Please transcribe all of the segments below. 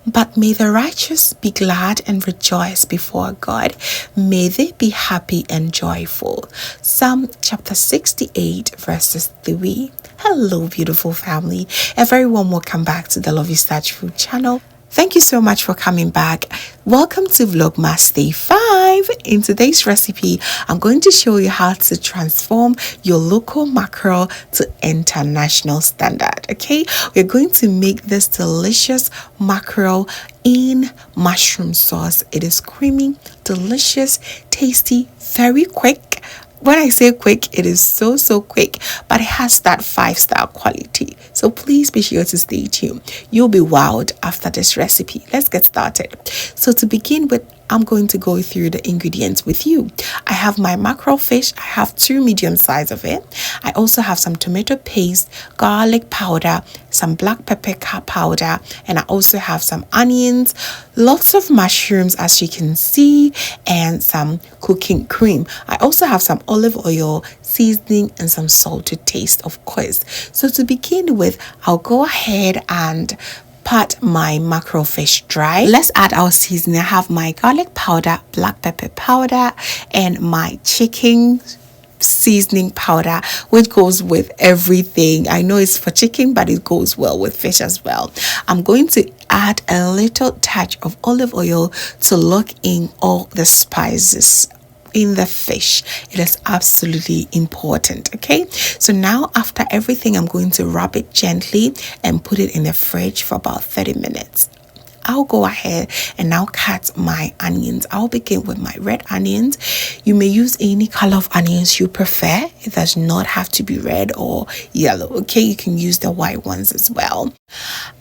But may the righteous be glad and rejoice before God. May they be happy and joyful. Psalm chapter 68 verses 3. Hello, beautiful family. A very warm welcome back to the Lovystouch food channel. Thank you so much for coming back. Welcome to Vlogmas Day 5. In today's recipe, I'm going to show you how to transform your local mackerel to international standard. Okay, we're going to make this delicious mackerel in mushroom sauce. It is creamy, delicious, tasty, very quick. When I say quick, it is so quick, but it has that 5-star quality. So please be sure to stay tuned. You'll be wowed after this recipe. Let's get started. So to begin with, I'm going to go through the ingredients with you. I have my mackerel fish. I have 2 medium size of it. I also have some tomato paste, garlic powder, some black pepper powder, and I also have some onions, lots of mushrooms as you can see, and some cooking cream. I also have some olive oil, seasoning, and some salt to taste, of course. So to begin with, I'll go ahead and pat my mackerel fish dry. Let's add our seasoning. I have my garlic powder, black pepper powder, and my chicken seasoning powder, which goes with everything. I know it's for chicken, but it goes well with fish as well. I'm going to add a little touch of olive oil to lock in all the spices in the fish. It is absolutely important. Okay, so now after everything, I'm going to rub it gently and put it in the fridge for about 30 minutes. I'll go ahead and now cut my onions. I'll begin with my red onions. You may use any color of onions you prefer. It does not have to be red or yellow. Okay, you can use the white ones as well.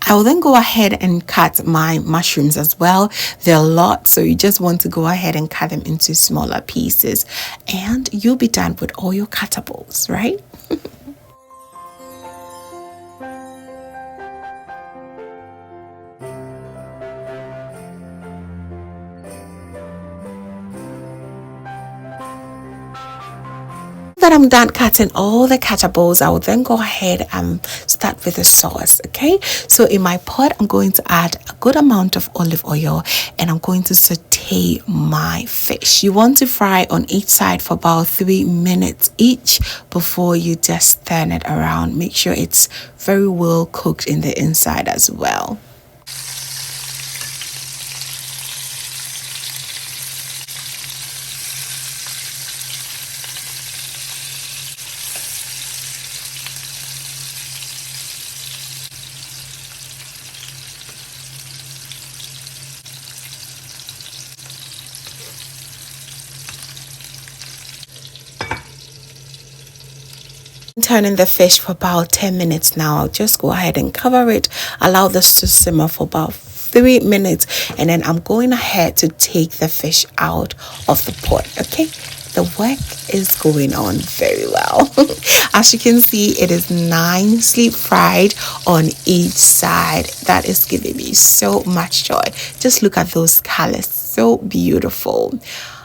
I will then go ahead and cut my mushrooms as well. They're a lot, so you just want to go ahead and cut them into smaller pieces, and you'll be done with all your cuttables, right? That I'm done cutting all the cuttables, I will then go ahead and start with the sauce. Okay, so in my pot, I'm going to add a good amount of olive oil, and I'm going to saute my fish. You want to fry on each side for about 3 minutes each before you just turn it around. Make sure it's very well cooked in the inside as well. Turning the fish for about 10 minutes now. I'll just go ahead and cover it, allow this to simmer for about 3 minutes, and then I'm going ahead to take the fish out of the pot. Okay, the work is going on very well. As you can see, it is nicely fried on each side. That is giving me so much joy. Just look at those colors, so beautiful.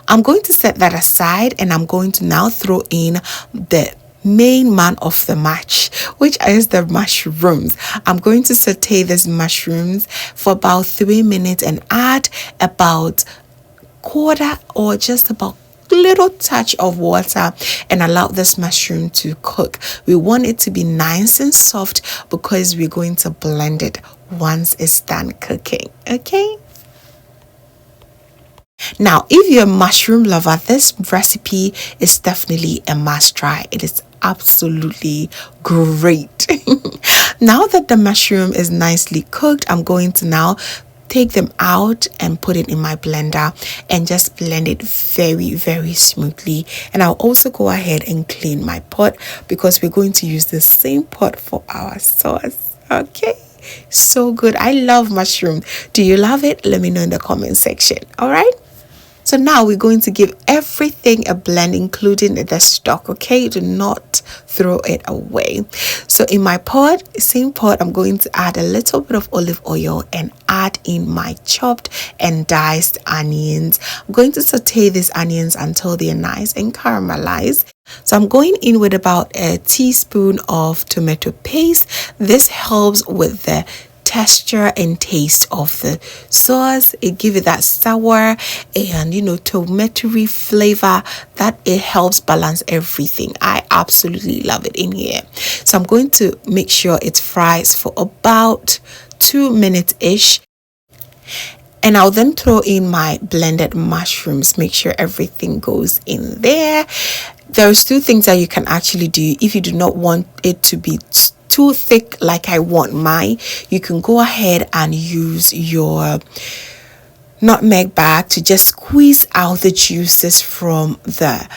I'm going to set that aside, and I'm going to now throw in the main man of the match, which is the mushrooms. I'm going to saute these mushrooms for about 3 minutes and add about quarter or just about little touch of water and allow this mushroom to cook. We want it to be nice and soft because we're going to blend it once it's done cooking. Okay, now if you're a mushroom lover, this recipe is definitely a must try. It is absolutely great. Now that the mushroom is nicely cooked, I'm going to now take them out and put it in my blender and just blend it very smoothly. And I'll also go ahead and clean my pot because we're going to use the same pot for our sauce. Okay, so good. I love mushroom. Do you love it? Let me know in the comment section. All right, so now we're going to give everything a blend, including the stock. Okay, do not throw it away. So in my pot, same pot, I'm going to add a little bit of olive oil and add in my chopped and diced onions. I'm going to saute these onions until they're nice and caramelized. So I'm going in with about a teaspoon of tomato paste. This helps with the texture and taste of the sauce. It gives it that sour and tomatoey flavor that it helps balance everything. I absolutely love it in here. So I'm going to make sure it fries for about 2 minutes ish. And I'll then throw in my blended mushrooms, make sure everything goes in there. There's 2 things that you can actually do if you do not want it to be too thick like I want mine. You can go ahead and use your nutmeg bag to just squeeze out the juices from the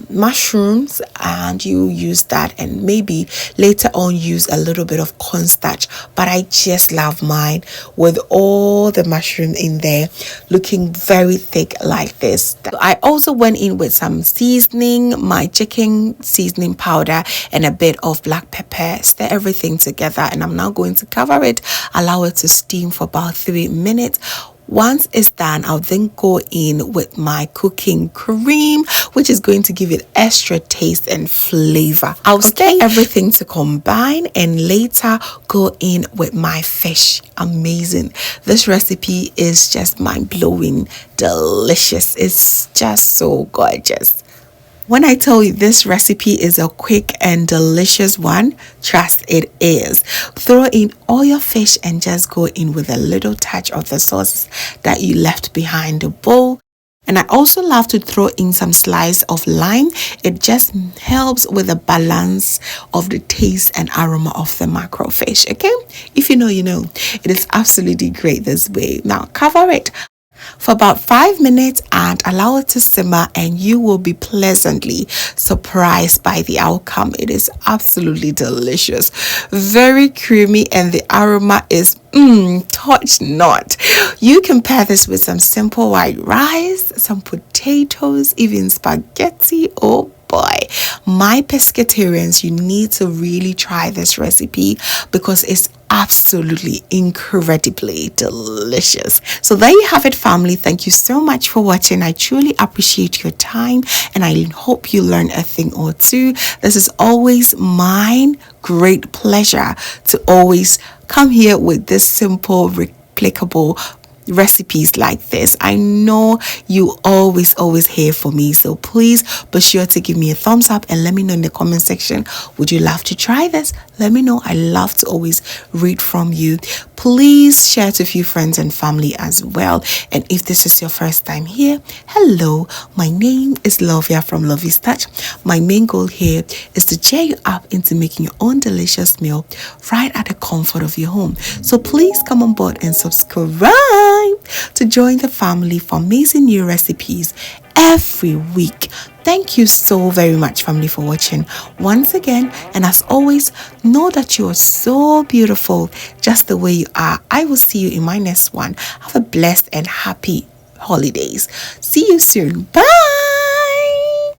mushrooms, and you use that, and maybe later on use a little bit of cornstarch. But I just love mine with all the mushroom in there looking very thick like this. I also went in with some seasoning, my chicken seasoning powder and a bit of black pepper. Stir everything together, and I'm now going to cover it, allow it to steam for about 3 minutes. Once it's done, I'll then go in with my cooking cream, which is going to give it extra taste and flavor. I'll stir everything to combine and later go in with my fish. Amazing. This recipe is just mind-blowing, delicious. It's just so gorgeous. When I tell you this recipe is a quick and delicious one, trust it is. Throw in all your fish and just go in with a little touch of the sauce that you left behind the bowl. And I also love to throw in some slice of lime. It just helps with the balance of the taste and aroma of the mackerel fish. Okay, if you know, you know. It is absolutely great this way. Now cover it for about 5 minutes and allow it to simmer, and you will be pleasantly surprised by the outcome. It is absolutely delicious, very creamy, and the aroma is touch not. You can pair this with some simple white rice, some potatoes, even spaghetti. Oh boy, my pescatarians, you need to really try this recipe because it's absolutely incredibly delicious. So there you have it, family. Thank you so much for watching. I truly appreciate your time, and I hope you learned a thing or two. This is always mine great pleasure to always come here with this simple, replicable recipes like this. I know you always hear for me, so please be sure to give me a thumbs up and let me know in the comment section, would you love to try this? Let me know. I love to always read from you. Please share to a few friends and family as well. And if this is your first time here, hello, my name is Lovia from Lovystouch. My main goal here is to cheer you up into making your own delicious meal right at the comfort of your home. So please come on board and subscribe to join the family for amazing new recipes every week. Thank you so very much, family, for watching once again. And as always, know that you are so beautiful just the way you are. I will see you in my next one. Have a blessed and happy holidays. See you soon. Bye.